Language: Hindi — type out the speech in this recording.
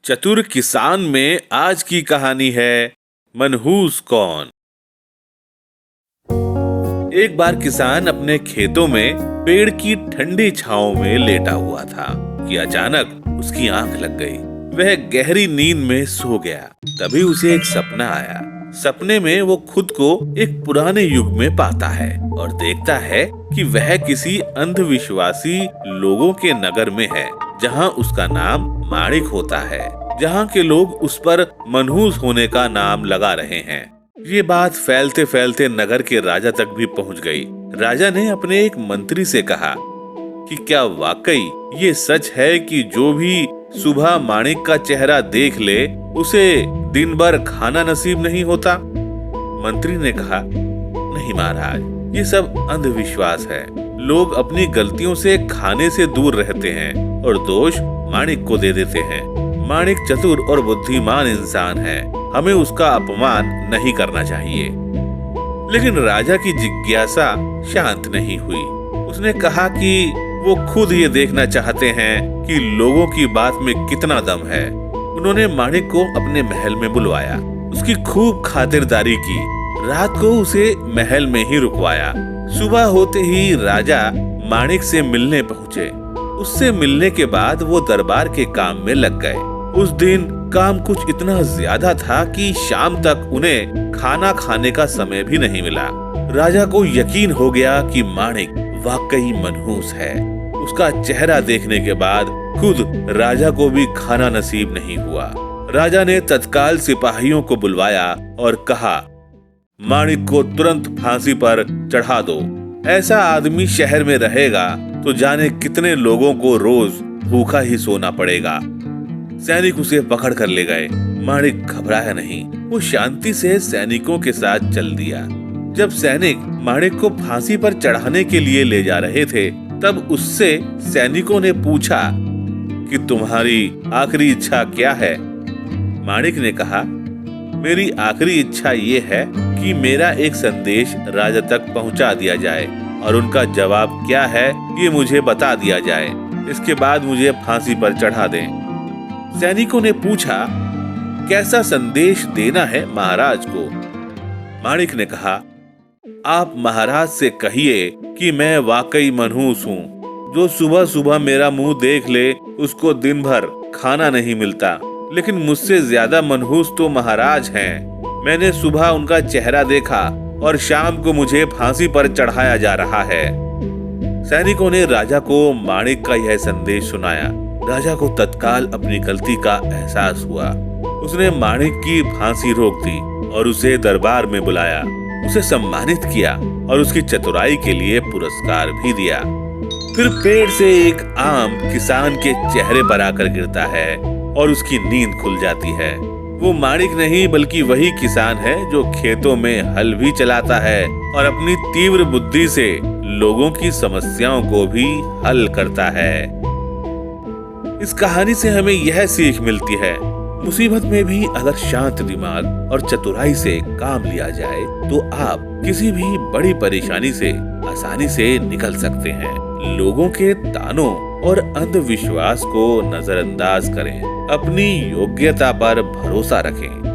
चतुर किसान में आज की कहानी है मनहूस कौन। एक बार किसान अपने खेतों में पेड़ की ठंडी छांव में लेटा हुआ था कि अचानक उसकी आंख लग गई। वह गहरी नींद में सो गया। तभी उसे एक सपना आया। सपने में वो खुद को एक पुराने युग में पाता है और देखता है कि वह किसी अंधविश्वासी लोगों के नगर में है, जहाँ उसका नाम माणिक होता है, जहाँ के लोग उस पर मनहूस होने का नाम लगा रहे हैं। ये बात फैलते फैलते नगर के राजा तक भी पहुँच गई। राजा ने अपने एक मंत्री से कहा कि क्या वाकई ये सच है कि जो भी सुबह माणिक का चेहरा देख ले उसे दिन भर खाना नसीब नहीं होता। मंत्री ने कहा, नहीं महाराज, ये सब अंधविश्वास है। लोग अपनी गलतियों से खाने से दूर रहते हैं और दोष माणिक को दे देते हैं। माणिक चतुर और बुद्धिमान इंसान है, हमें उसका अपमान नहीं करना चाहिए। लेकिन राजा की जिज्ञासा शांत नहीं हुई। उसने कहा कि वो खुद ये देखना चाहते हैं कि लोगों की बात में कितना दम है। उन्होंने माणिक को अपने महल में बुलवाया, उसकी खूब खातिरदारी की। रात को उसे महल में ही रुकवाया। सुबह होते ही राजा माणिक से मिलने पहुँचे। उससे मिलने के बाद वो दरबार के काम में लग गए। उस दिन काम कुछ इतना ज्यादा था कि शाम तक उन्हें खाना खाने का समय भी नहीं मिला। राजा को यकीन हो गया कि माणिक वाकई मनहूस है। उसका चेहरा देखने के बाद खुद राजा को भी खाना नसीब नहीं हुआ। राजा ने तत्काल सिपाहियों को बुलवाया और कहा, माणिक को तुरंत फांसी पर चढ़ा दो। ऐसा आदमी शहर में रहेगा तो जाने कितने लोगों को रोज भूखा ही सोना पड़ेगा। सैनिक उसे पकड़ कर ले गए। माणिक घबराया नहीं, वो शांति से सैनिकों के साथ चल दिया। जब सैनिक माणिक को फांसी पर चढ़ाने के लिए ले जा रहे थे, तब उससे सैनिकों ने पूछा कि तुम्हारी आखिरी इच्छा क्या है। माणिक ने कहा, मेरी आखिरी इच्छा ये है कि मेरा एक संदेश राजा तक पहुंचा दिया जाए और उनका जवाब क्या है ये मुझे बता दिया जाए। इसके बाद मुझे फांसी पर चढ़ा दें। सैनिकों ने पूछा, कैसा संदेश देना है महाराज को। माणिक ने कहा, आप महाराज से कहिए कि मैं वाकई मनहूस हूँ। जो सुबह सुबह मेरा मुंह देख ले उसको दिन भर खाना नहीं मिलता, लेकिन मुझसे ज्यादा मनहूस तो महाराज हैं। मैंने सुबह उनका चेहरा देखा और शाम को मुझे फांसी पर चढ़ाया जा रहा है। सैनिकों ने राजा को माणिक का यह संदेश सुनाया। राजा को तत्काल अपनी गलती का एहसास हुआ। उसने माणिक की फांसी रोक दी और उसे दरबार में बुलाया। उसे सम्मानित किया और उसकी चतुराई के लिए पुरस्कार भी दिया। फिर पेड़ से एक आम किसान के चेहरे पर आकर गिरता है और उसकी नींद खुल जाती है। वो माणिक नहीं बल्कि वही किसान है जो खेतों में हल भी चलाता है और अपनी तीव्र बुद्धि से लोगों की समस्याओं को भी हल करता है। इस कहानी से हमें यह सीख मिलती है, मुसीबत में भी अगर शांत दिमाग और चतुराई से काम लिया जाए तो आप किसी भी बड़ी परेशानी से आसानी से निकल सकते हैं। लोगों के तानों और अंधविश्वास को नजरअंदाज करें, अपनी योग्यता पर भरोसा रखें